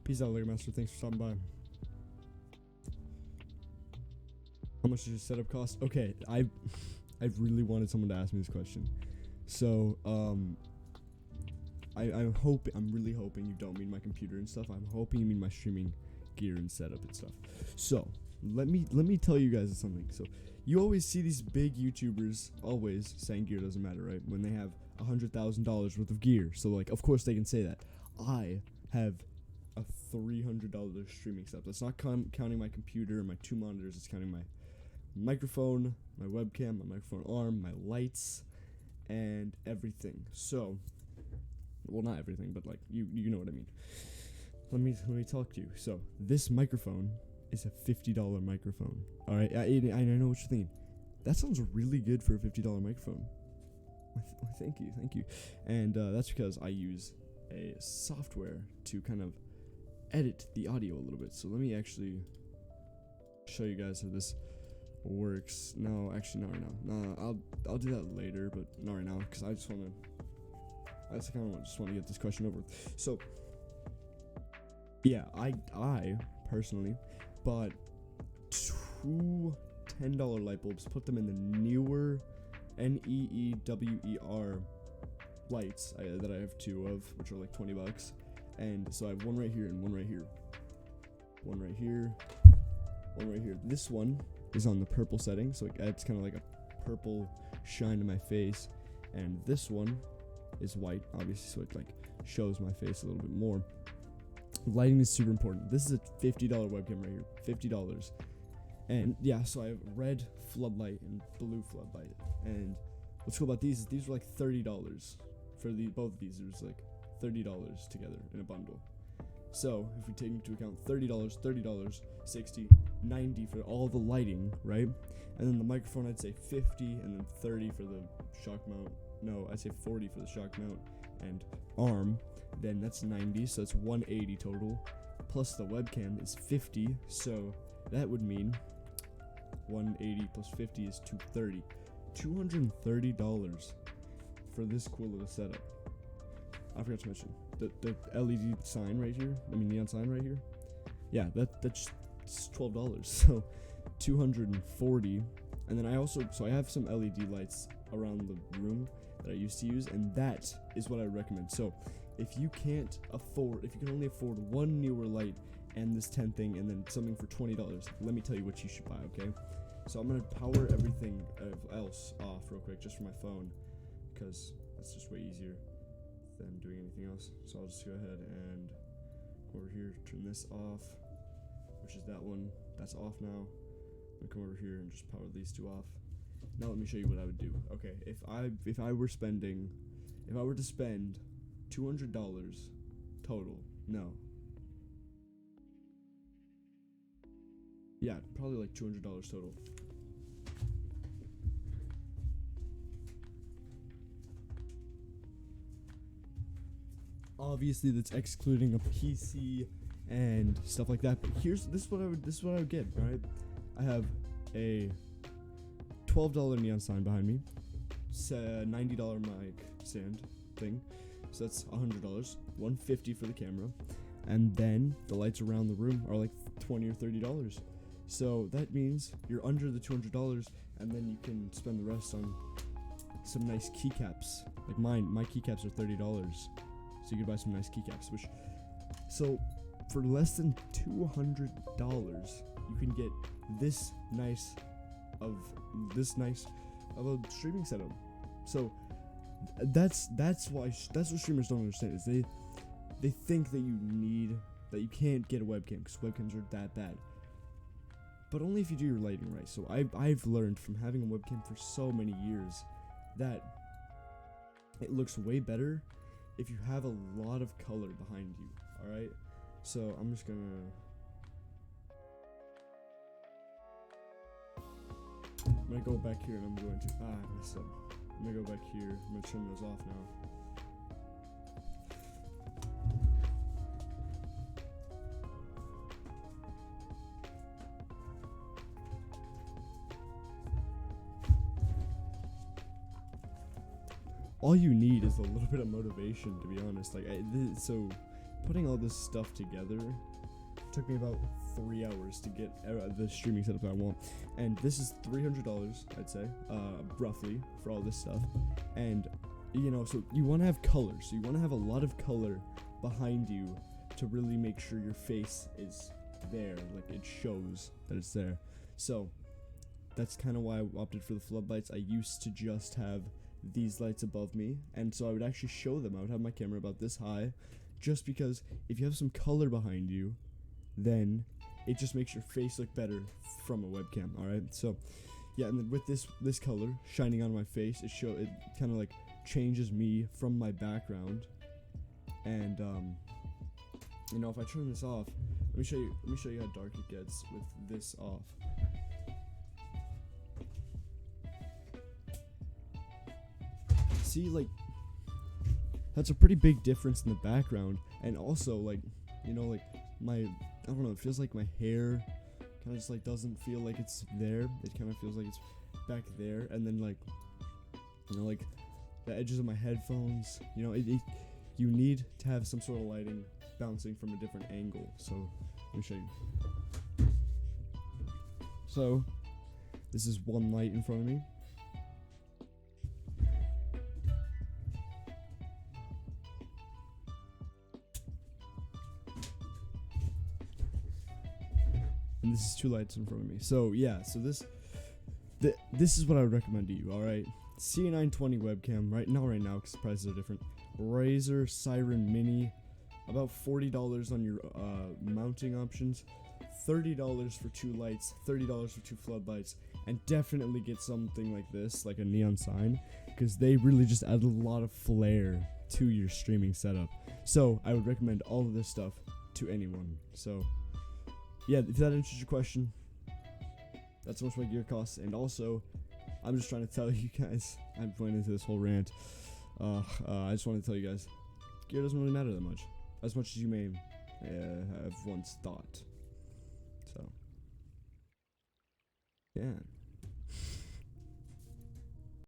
Peace out, Lego Master. Thanks for stopping by. How much does your setup cost? Okay, I've really wanted someone to ask me this question. So, I'm really hoping you don't mean my computer and stuff. I'm hoping you mean my streaming gear and setup and stuff. So, let me tell you guys something. So, you always see these big YouTubers always saying gear doesn't matter, right? When they have $100,000 worth of gear. So, like, of course they can say that. I have a $300 streaming setup. That's not counting my computer and my 2 monitors. It's counting my microphone, my webcam, my microphone arm, my lights, and everything. So, well, not everything, but like you know what I mean. Let me talk to you. So, this microphone is a $50 microphone. All right, I know what you're thinking. That sounds really good for a $50 microphone. Thank you. And that's because I use a software to kind of edit the audio a little bit. So let me actually show you guys how this works. No, actually not right now. No, I'll do that later, but not right now because I just want to get this question over with. So yeah, I personally bought 2 $10 light bulbs, put them in the newer NEEWER lights that I have 2 of, which are like $20. And so I have one right here and one right here. One right here. One right here. This one is on the purple setting, so it adds kind of like a purple shine to my face. And this one is white, obviously, so it like shows my face a little bit more. Lighting is super important. This is a $50 webcam right here. $50. And yeah, so I have red floodlight and blue floodlight. And what's cool about these is these were like $30 for both of these. It was like $30 together in a bundle. So if we take into account $30, 60, 90 for all the lighting, right? And then the microphone, I'd say 50, and then 30 for the shock mount. No, I'd say 40 for the shock mount and arm. Then that's 90, so that's 180 total. Plus the webcam is 50, so that would mean 180 plus 50 is 230. $230 for this cool little setup. I forgot to mention the LED sign right here. I mean neon sign right here. Yeah, that's $12. So 240. And then I have some LED lights around the room that I used to use, and that is what I recommend. So if you can only afford one newer light and this 10 thing and then something for $20, let me tell you what you should buy, okay? So I'm gonna power everything else off real quick just for my phone, because that's just way easier than doing anything else. So I'll just go ahead and go over here, turn this off, which is that one. That's off now. I'm gonna come over here and just power these 2 off. Now let me show you what I would do. Okay, if I were to spend $200 total, no. Yeah, probably like $200 total. Obviously, that's excluding a PC and stuff like that. But this is what I would get. All right, I have a $12 neon sign behind me. It's a $90 mic stand thing, so that's $100. $150 for the camera, and then the lights around the room are like $20 or $30. So that means you're under the $200, and then you can spend the rest on some nice keycaps. Like my keycaps are $30, so you can buy some nice keycaps. So for less than $200, you can get this nice of a streaming setup. So that's what streamers don't understand, is they think that you can't get a webcam because webcams are that bad. But only if you do your lighting right. So I've learned from having a webcam for so many years that it looks way better if you have a lot of color behind you. Alright? So I'm just gonna go back here and I messed up. I'm gonna go back here. I'm gonna turn those off now. All you need is a little bit of motivation, to be honest. Like, so putting all this stuff together took me about 3 hours to get the streaming setup that I want, and this is $300, I'd say, roughly, for all this stuff. And you know, so you want to have color, so you want to have a lot of color behind you to really make sure your face is there, like it shows that it's there. So that's kind of why I opted for the floodlights. I used to just have these lights above me, and so I would actually show them. I would have my camera about this high, just because if you have some color behind you, then it just makes your face look better from a webcam. All right, so yeah, and then with this color shining on my face, it kind of like changes me from my background. And you know, if I turn this off, let me show you how dark it gets with this off. See, like, that's a pretty big difference in the background. And also, like, you know, like I don't know, it feels like my hair kind of just like doesn't feel like it's there. It kind of feels like it's back there. And then, like, you know, like the edges of my headphones, you know, you need to have some sort of lighting bouncing from a different angle. So let me show you. So this is one light in front of me. And this is two lights in front of me. So yeah, so this is what I would recommend to you. All right, C920 webcam right now because the prices are different. Razer Siren Mini, about $40 on your mounting options, $30 for two lights, $30 for two floodlights, and definitely get something like this, like a neon sign, because they really just add a lot of flair to your streaming setup. So I would recommend all of this stuff to anyone. So yeah, if that answers your question, that's how much my gear costs. And also, I'm just trying to tell you guys, I'm going into this whole rant. I just want to tell you guys, gear doesn't really matter that much as you may have once thought. So, yeah.